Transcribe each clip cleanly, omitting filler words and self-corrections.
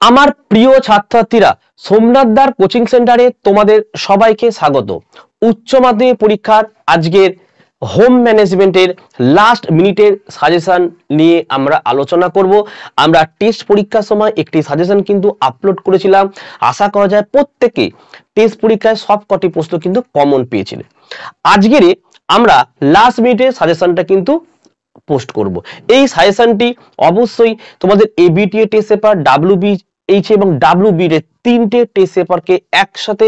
আমার প্রিয় ছাত্রছাত্রীরা, সোমনাথদার কোচিং সেন্টারে তোমাদের সবাইকে স্বাগত। উচ্চ মাধ্যমিক পরীক্ষার আজকের হোম ম্যানেজমেন্টের লাস্ট মিনিটের সাজেশন নিয়ে আমরা আলোচনা করব। আমরা টেস্ট পরীক্ষার সময় একটি সাজেশন কিন্তু আপলোড করেছিলাম। আশা করা যায় প্রত্যেকে টেস্ট পরীক্ষায় সব কটি প্রশ্ন কিন্তু কমন পেয়েছিলেন। আজকের আমরা লাস্ট মিনিটের সাজেশনটা কিন্তু পোস্ট করব। এই সাজেশনটি অবশ্যই তোমাদের এবিটিএ টেস্ট পেপার, WBH এবং WB এর তিনটে টেস্ট পেপারকে একসাথে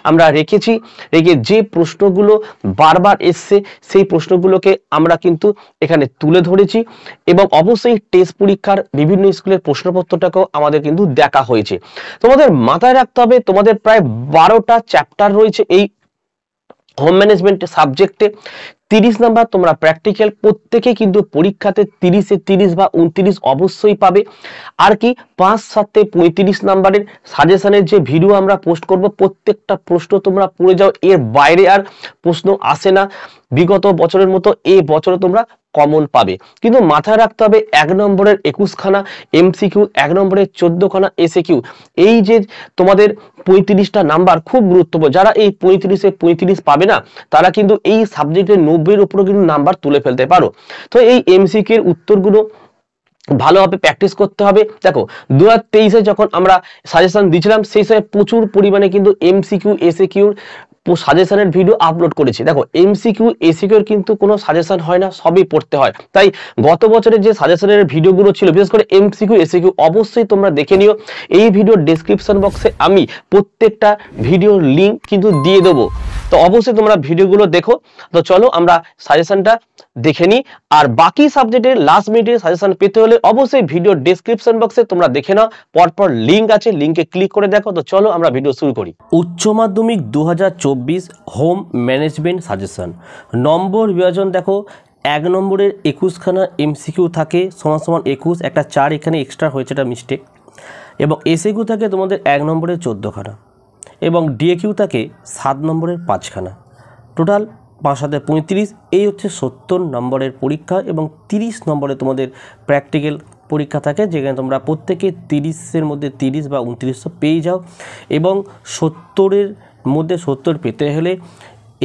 আমরা রেখেছি। রেখে যে প্রশ্নগুলো বারবার এসছে সেই প্রশ্নগুলোকে আমরা কিন্তু এখানে তুলে ধরেছি এবং অবশ্যই টেস্ট পরীক্ষার বিভিন্ন স্কুলের প্রশ্নপত্রটাকেও আমাদের কিন্তু দেখা হয়েছে। তোমাদের মাথায় রাখতে হবে তোমাদের প্রায় 12টা চ্যাপ্টার রয়েছে এই হোম ম্যানেজমেন্ট সাবজেক্টে। 30 নাম্বার তোমরা প্র্যাকটিক্যাল, প্রত্যেকে কিন্তু পরীক্ষাতে 30-এ 30 বা 29 অবশ্যই পাবে। আর কি 5-7-এ 35 নাম্বারের সাজেশনের যে ভিডিও আমরা পোস্ট করব, প্রত্যেকটা প্রশ্ন তোমরা পড়ে যাও, এর বাইরে আর প্রশ্ন আসে না। বিগত বছরের মতো এই বছরে তোমরা কমন পাবে, কিন্তু মাথায় রাখতে হবে 1 নম্বরের 21খানা এমসিকিউ, 1 নম্বরের 14খানা এসএকিউ। এই যে তোমাদের 35টা নাম্বার খুব গুরুত্বপূর্ণ। যারা এই 35-এ 35 পাবে না, তারা কিন্তু এই সাবজেক্টের 90-এর উপরে কিন্তু নাম্বার তুলে ফেলতে পারো। তো এই এমসিকিউ এর উত্তরগুলো ভালোভাবে প্র্যাকটিস করতে হবে। দেখো 2023-এ যখন আমরা সাজেশন দিয়েছিলাম সেই সময় প্রচুর পরিমাণে কিন্তু এমসিকিউ এসএকিউর সাজেশনের ভিডিও আপলোড করেছি। দেখো এমসিকিউ এসিকিউর কিন্তু কোনো সাজেশন হয় না, সবই পড়তে হয়। তাই গত বছরের যে সাজেশনের ভিডিওগুলো ছিল, বিশেষ করে এমসিকিউ এসিকিউ, অবশ্যই তোমরা দেখে নিও। এই ভিডিওর ডেসক্রিপশন বক্সে আমি প্রত্যেকটা ভিডিওর লিঙ্ক কিন্তু দিয়ে দেবো, তো অবশ্যই তোমরা ভিডিওগুলো দেখো। তো চলো আমরা সাজেশনটা দেখে নিই। আর বাকি সাবজেক্টের লাস্ট মিনিটের সাজেশন পেতে হলে অবশ্যই ভিডিওর ডেসক্রিপশন বক্সে তোমরা দেখে নাও, পরপর লিঙ্ক আছে, লিঙ্কে ক্লিক করে দেখো। তো চলো আমরা ভিডিও শুরু করি। উচ্চ মাধ্যমিক 2024 হোম ম্যানেজমেন্ট সাজেশন নম্বর বিভাজন। দেখো 1 নম্বরের 21খানা এমসিকিউ থাকে সমান সমান 21, একটা 4 এখানে এক্সট্রা হয়েছে, এটা মিস্টেক। এবং এসএকিউ থাকে তোমাদের 1 নম্বরের 14খানা এবং ডিএকিউ থাকে 7 নম্বরের 5খানা। টোটাল 5-7-35, এই হচ্ছে 70 নম্বরের পরীক্ষা। এবং 30 নম্বরে তোমাদের প্র্যাকটিক্যাল পরীক্ষা থাকে, যেখানে তোমরা প্রত্যেকে 30-এর মধ্যে 30 বা 29 পেয়ে যাও। এবং 70-এর মধ্যে 70 পেতে হলে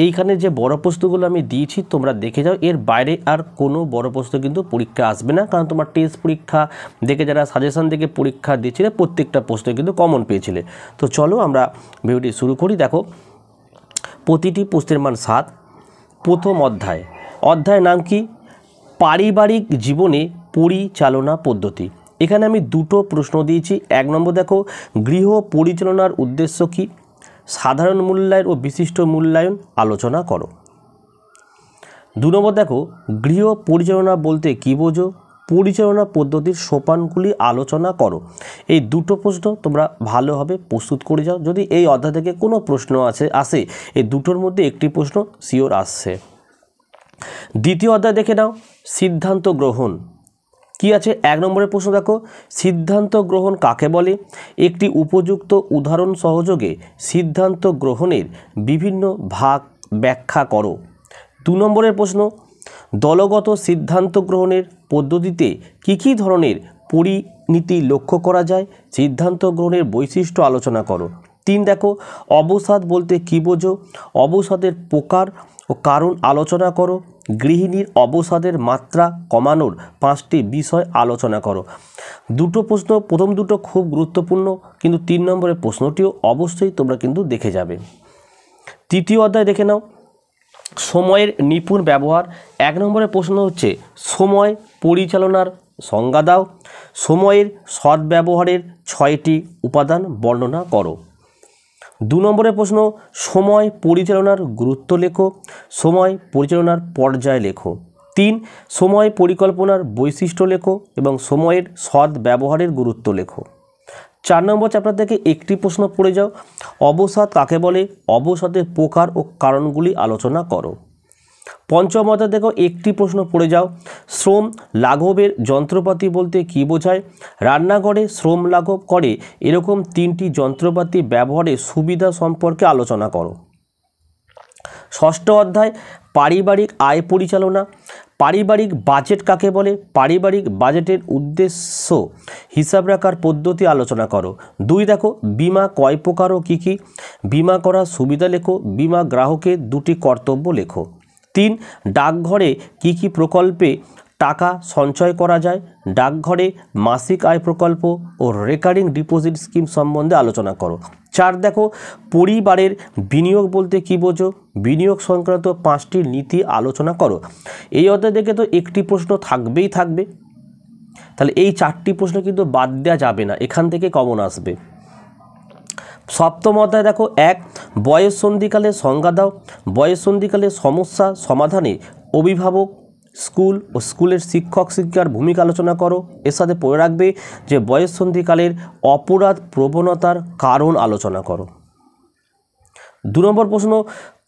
এইখানে যে বড় প্রশ্নগুলো আমি দিয়েছি তোমরা দেখে যাও, এর বাইরে আর কোনো বড় প্রশ্ন কিন্তু পরীক্ষা আসবে না, কারণ তোমার টেস্ট পরীক্ষা দেখে যারা সাজেশন দেখে পরীক্ষা দিয়েছিলে প্রত্যেকটা প্রশ্ন কিন্তু কমন পেয়েছিলে। তো চলো আমরা ভিডিওটি শুরু করি। দেখো প্রতিটি প্রশ্নের মান 7। প্রথম অধ্যায়ের নাম কি? পারিবারিক জীবনে পরিচালনা পদ্ধতি। এখানে আমি দুটো প্রশ্ন দিয়েছি। 1 নম্বর দেখো, গৃহ পরিচালনার উদ্দেশ্য কি? সাধারণ মূল্যায়ন ও বিশিষ্ট মূল্যায়ন আলোচনা করো। 2 নম্বর দেখো, গৃহ পরিচালনা বলতে কী বোঝো? পরিচালনা পদ্ধতির সোপানগুলি আলোচনা করো। এই দুটো প্রশ্ন তোমরা ভালোভাবে প্রস্তুত করে যাও। যদি এই অধ্যায় থেকে কোনো প্রশ্ন আসে এই দুটোর মধ্যে একটি প্রশ্ন শিওর আসছে। দ্বিতীয় অধ্যায় দেখে নাও, সিদ্ধান্ত গ্রহণ কি আছে। 1 নম্বরের প্রশ্ন দেখো, সিদ্ধান্ত গ্রহণ কাকে বলে? একটি উপযুক্ত উদাহরণ সহযোগে সিদ্ধান্ত গ্রহণের বিভিন্ন ভাগ ব্যাখ্যা করো। 2 নম্বরের প্রশ্ন, দলগত সিদ্ধান্ত গ্রহণের পদ্ধতিতে কী ধরনের পরিণতি লক্ষ্য করা যায়? সিদ্ধান্ত গ্রহণের বৈশিষ্ট্য আলোচনা করো। 3 দেখো, অবসাদ বলতে কী বোঝো? অবসাদের প্রকার ও কারণ আলোচনা করো। গৃহিণীর অবসাদের মাত্রা কমানোর 5টি বিষয় আলোচনা করো। দুটো প্রশ্ন, প্রথম দুটো খুব গুরুত্বপূর্ণ, কিন্তু 3 নম্বরের প্রশ্নটিও অবশ্যই তোমরা কিন্তু দেখে যাবে। তৃতীয় অধ্যায় দেখে নাও, সময়ের নিপুণ ব্যবহার। 1 নম্বরের প্রশ্ন হচ্ছে, সময় পরিচালনার সংজ্ঞা দাও। সময়ের সদ্ব্যবহারের 6টি উপাদান বর্ণনা করো। 2 নম্বরের প্রশ্ন, সময় পরিচালনার গুরুত্ব লেখো। সময় পরিচালনার পর্যায় লেখো। 3, সময় পরিকল্পনার বৈশিষ্ট্য লেখো এবং সময়ের সদ্ব্যবহারের গুরুত্ব লেখো। 4 নম্বর চ্যাপ্টার থেকে একটি প্রশ্ন পড়ে যাও, অবসাদ কাকে বলে? অবসাদের প্রকার ও কারণগুলি আলোচনা করো। 5ম অধ্যায় দেখো, একটি প্রশ্ন পড়ে যাও, শ্রম লাঘবের যন্ত্রপাতি বলতে কী বোঝায়? রান্নাঘরে শ্রম লাঘব করে এরকম 3টি যন্ত্রপাতি ব্যবহারের সুবিধা সম্পর্কে আলোচনা করো। 6ষ্ঠ অধ্যায়, পারিবারিক আয় পরিচালনা। পারিবারিক বাজেট কাকে বলে? পারিবারিক বাজেটের উদ্দেশ্য হিসাব রাখার পদ্ধতি আলোচনা করো। 2 দেখো বিমা কয় প্রকার ও কী কী? বিমা করার সুবিধা লেখো। বিমা গ্রাহকের 2টি কর্তব্য লেখো। 3 ডাকঘরে কী কী প্রকল্পে টাকা সঞ্চয় করা যায়? ডাকঘরে মাসিক আয় প্রকল্প ও রেকারিং ডিপোজিট স্কিম সম্বন্ধে আলোচনা করো। 4 দেখো পরিবারের বিনিয়োগ বলতে কী বোঝো? বিনিয়োগ সংক্রান্ত 5টি নীতি আলোচনা করো। এই অধ্যায় থেকে তো একটি প্রশ্ন থাকবেই থাকবে, তাহলে এই 4টি প্রশ্ন কিন্তু বাদ দেওয়া যাবে না, এখান থেকে কমন আসবে। সপ্তম অধ্যায় দেখো 1 বয়ঃসন্ধিকালের সংজ্ঞা দাও। বয়ঃসন্ধিকালের সমস্যা সমাধানে অভিভাবক, স্কুল ও স্কুলের শিক্ষক শিক্ষিকার ভূমিকা আলোচনা করো। এর সাথে পড়ে রাখবে যে বয়ঃসন্ধিকালের অপরাধ প্রবণতার কারণ আলোচনা করো। 2 নম্বর প্রশ্ন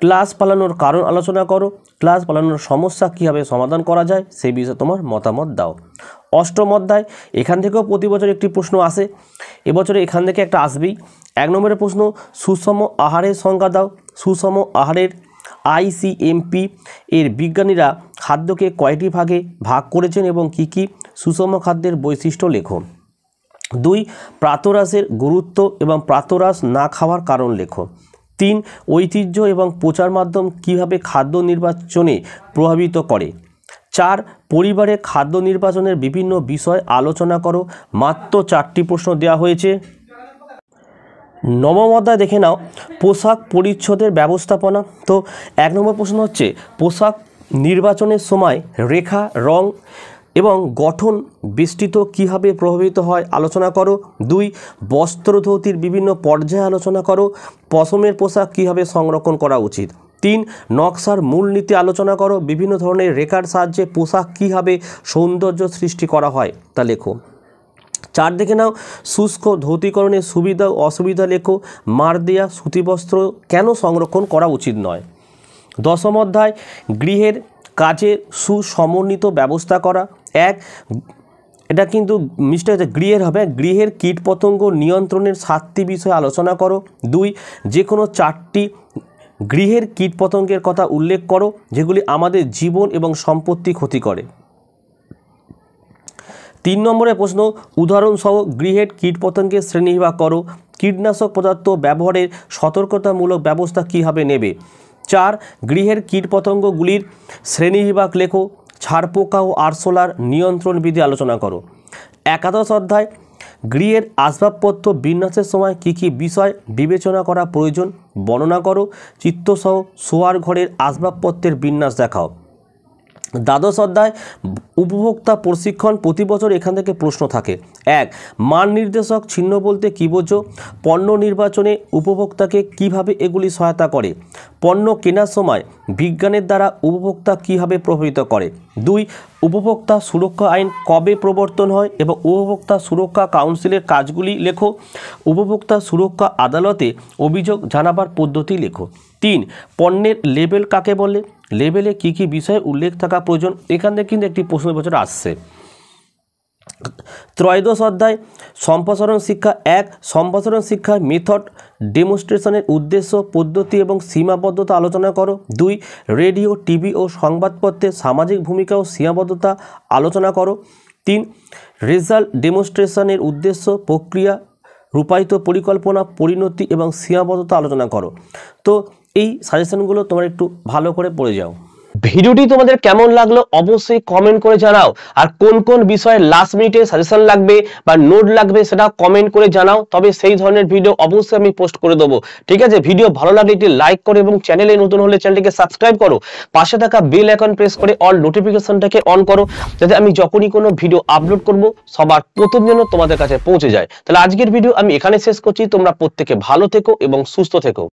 ক্লাস পালানোর কারণ আলোচনা করো। ক্লাস পালানোর সমস্যা কীভাবে সমাধান করা যায় সেই বিষয়ে তোমার মতামত দাও। অষ্টম অধ্যায় এখান থেকেও প্রতি বছর একটি প্রশ্ন আসে, এবছরে এখান থেকে একটা আসবেই। 1 নম্বরের প্রশ্ন সুষম আহারের সংজ্ঞা দাও। সুষম আহারের ICMP এর বিজ্ঞানীরা খাদ্যকে কয়টি ভাগে ভাগ করেছেন এবং কি কি সুষম খাদ্যের বৈশিষ্ট্য লেখো। 2 প্রাতরাশের গুরুত্ব এবং প্রাতরাশ না খাওয়ার কারণ লেখো। 3 ঐতিহ্য এবং প্রচার মাধ্যম কিভাবে খাদ্য নির্বাচনে প্রভাবিত করে। 4 পরিবারে খাদ্য নির্বাচনের বিভিন্ন বিষয় আলোচনা করো। মাত্র 4টি প্রশ্ন দেওয়া হয়েছে। 9ম অধ্যায় দেখে নাও পোশাক পরিচ্ছদের ব্যবস্থাপনা। তো 1 নম্বর প্রশ্ন হচ্ছে পোশাক নির্বাচনের সময় রেখা, রং এবং গঠন বেষ্টিত কীভাবে প্রভাবিত হয় আলোচনা করো। 2 বস্ত্র ধৌতির বিভিন্ন পর্যায়ে আলোচনা করো। পশমের পোশাক কীভাবে সংরক্ষণ করা উচিত। 3 নকশার মূলনীতি আলোচনা করো। বিভিন্ন ধরনের রেখার সাহায্যে পোশাক কীভাবে সৌন্দর্য সৃষ্টি করা হয় তা লেখো। 4 দেখে নাও শুষ্ক ধৌতিকরণের সুবিধা ও অসুবিধা লেখো। মার দেয়া সুতিবস্ত্র কেন সংরক্ষণ করা উচিত নয়। 10ম অধ্যায় গৃহের কাজে সুসমন্বিত ব্যবস্থা করা। 1 এটা কিন্তু মিস্টার গৃহের হবে, গৃহের কীটপতঙ্গ নিয়ন্ত্রণের 7টি বিষয় আলোচনা করো। 2 যে কোনো 4টি গৃহের কীটপতঙ্গের কথা উল্লেখ করো যেগুলি আমাদের জীবন এবং সম্পত্তি ক্ষতি করে। 3 নম্বরের প্রশ্ন উদাহরণসহ গৃহের কীটপতঙ্গের শ্রেণীবিভাগ করো। কীটনাশক পদার্থ ব্যবহারের সতর্কতামূলক ব্যবস্থা কীভাবে নেবে। 4 গৃহের কীটপতঙ্গগুলির শ্রেণীবিভাগ লেখো। ছারপোকা ও আরশোলার নিয়ন্ত্রণ বিধি আলোচনা করো। 11 অধ্যায় গৃহের আসবাবপত্র বিন্যাসের সময় কী কী বিষয় বিবেচনা করা প্রয়োজন বর্ণনা করো। চিত্রসহ শোয়ার ঘরের আসবাবপত্রের বিন্যাস দেখাও। 12 অধ্যায় উপভোক্তা প্রশিক্ষণ। প্রতি বছর এখান থেকে প্রশ্ন থাকে। 1 মান নির্দেশক চিহ্ন বলতে কী বোঝো। পণ্য নির্বাচনে উপভোক্তাকে কিভাবে এগুলি সহায়তা করে। পণ্য কেনার সময় বিজ্ঞানের দ্বারা উপভোক্তা কিভাবে প্রভাবিত করে। 2 উপভোক্তা সুরক্ষা আইন কবে প্রবর্তন হয় এবং উপভোক্তা সুরক্ষা কাউন্সিলের কাজগুলি লেখো। উপভোক্তা সুরক্ষা আদালতে অভিযোগ জানাবার পদ্ধতি লেখো। 3 পণ্যের লেবেল কাকে বলে। লেবেলে কী কী বিষয়ে উল্লেখ থাকা প্রয়োজন। এখান থেকে কিন্তু একটি প্রশ্ন বছর আসছে। 13 অধ্যায় সম্প্রসারণ শিক্ষা। 1 সম্প্রসারণ শিক্ষার মেথড ডেমনস্ট্রেশনের উদ্দেশ্য, পদ্ধতি এবং সীমাবদ্ধতা আলোচনা করো। 2 রেডিও, টিভি ও সংবাদপত্রের সামাজিক ভূমিকা ও সীমাবদ্ধতা আলোচনা করো। 3 রেজাল্ট ডেমনস্ট্রেশনের উদ্দেশ্য, প্রক্রিয়া, রূপায়িত পরিকল্পনা, পরিণতি এবং সীমাবদ্ধতা আলোচনা করো। তো এই সাজেশনগুলো তোমরা একটু ভালো করে পড়ে যাও। ভিডিওটি তোমাদের কেমন লাগলো অবশ্যই কমেন্ট করে জানাও, আর কোন কোন বিষয়ে লাস্ট মিনিটে সাজেশন লাগবে বা নোট লাগবে সেটা কমেন্ট করে জানাও, তবে সেই ধরনের ভিডিও অবশ্যই আমি পোস্ট করে দেবো। ঠিক আছে, ভিডিও ভালো লাগলে একটি লাইক করো এবং চ্যানেলে নতুন হলে চ্যানেলটিকে সাবস্ক্রাইব করো, পাশে থাকা বেল আইকন প্রেস করে অল নোটিফিকেশনটাকে অন করো, যাতে আমি যখনই কোনো ভিডিও আপলোড করব সবার প্রথম যেন তোমাদের কাছে পৌঁছে যায়। তাহলে আজকের ভিডিও আমি এখানে শেষ করছি। তোমরা প্রত্যেকে ভালো থেকো এবং সুস্থ থেকো।